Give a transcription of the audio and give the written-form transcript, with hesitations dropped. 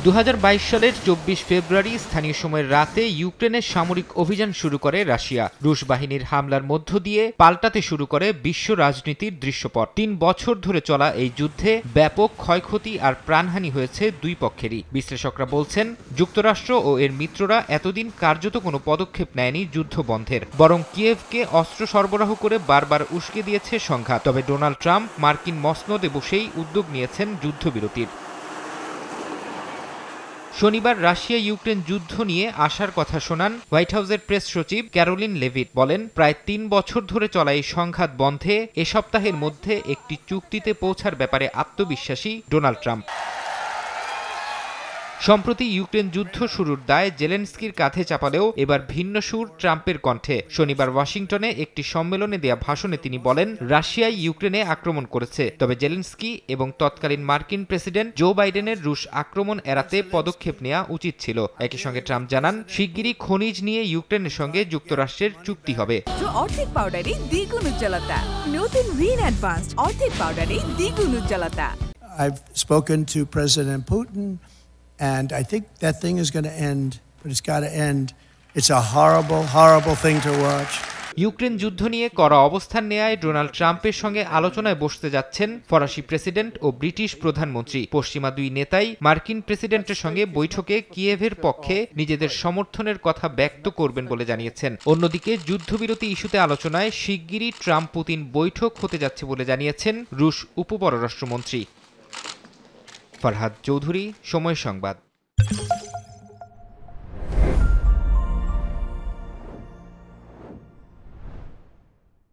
2022 সালের 24 ফেব্রুয়ারি স্থানীয় সময়ের রাতে ইউক্রেনের সামরিক অভিযান শুরু করে রাশিয়া। রুশ বাহিনীর হামলার মধ্য দিয়ে পাল্টাতে শুরু করে বিশ্ব রাজনীতির দৃশ্যপট। 3 বছর ধরে চলা এই যুদ্ধে ব্যাপক ক্ষয়ক্ষতি আর প্রাণহানি হয়েছে দুই পক্ষেরই। বিশ্লেষকরা বলছেন, যুক্তরাষ্ট্র ও এর মিত্ররা এতদিন কার্যত কোনো পদক্ষেপ নেয়নি যুদ্ধ বন্ধের, বরং কিয়েভকে অস্ত্র সরবরাহ করে বারবার উস্কে দিয়েছে সংঘাত। তবে ডোনাল্ড ট্রাম্প মার্কিন মসনদে বসেই উদ্যোগ নিয়েছেন যুদ্ধবিরতির। শনিবার রাশিয়া ইউক্রেন যুদ্ধ নিয়ে আশার কথা শোনান হোয়াইট হাউসের প্রেস সচিব ক্যারোলিন লেভিট। বলেন, প্রায় 3 বছর ধরে চলা এই সংঘাত বন্ধে এ সপ্তাহের মধ্যে একটি চুক্তিতে পৌঁছার ব্যাপারে আত্মবিশ্বাসী ডোনাল্ড ট্রাম্প। সম্প্রতি ইউক্রেন যুদ্ধ শুরুর দায় জেলেনস্কির কাঁধে চাপালেও এবার ভিন্ন সুর ট্রাম্পের কণ্ঠে। শনিবার ওয়াশিংটনে একটি সম্মেলনে দেয়া ভাষণে তিনি বলেন, রাশিয়ায় ইউক্রেনে আক্রমণ করেছে, তবে জেলেনস্কি এবং তৎকালীন মার্কিন প্রেসিডেন্ট জো বাইডেনের রুশ আক্রমণ এড়াতে পদক্ষেপ নেওয়া উচিত ছিল। একই সঙ্গে ট্রাম্প জানান, শিগগিরই খনিজ নিয়ে ইউক্রেনের সঙ্গে যুক্তরাষ্ট্রের চুক্তি হবে। অর্ধেক পাউডারে দ্বিগুণ উজ্জ্বলতা, নতুন রিন অ্যাডভান্সড অর্ধেক পাউডারে দ্বিগুণ উজ্জ্বলতা। I've spoken to President Putin, and I think that thing is going to end, but it's got to end. It's a horrible, horrible thing to watch. Ukraine যুদ্ধ নিয়ে কড়া অবস্থান নেয়ায় ডোনাল্ড ট্রাম্পের সঙ্গে আলোচনায় বসতে যাচ্ছেন ফরাসি প্রেসিডেন্ট ও ব্রিটিশ প্রধানমন্ত্রী। পশ্চিমা দুই নেতাই মার্কিন প্রেসিডেন্টের সঙ্গে বৈঠকে কিয়েভের পক্ষে নিজেদের সমর্থনের কথা ব্যক্ত করবেন বলে জানিয়েছেন। অন্যদিকে যুদ্ধবিরতি ইস্যুতে আলোচনায় শিগগিরই ট্রাম্প পুতিন বৈঠক হতে যাচ্ছে বলে জানিয়েছেন রুশ উপপররাষ্ট্রমন্ত্রী। ফরহাদ চৌধুরী, সময় সংবাদ।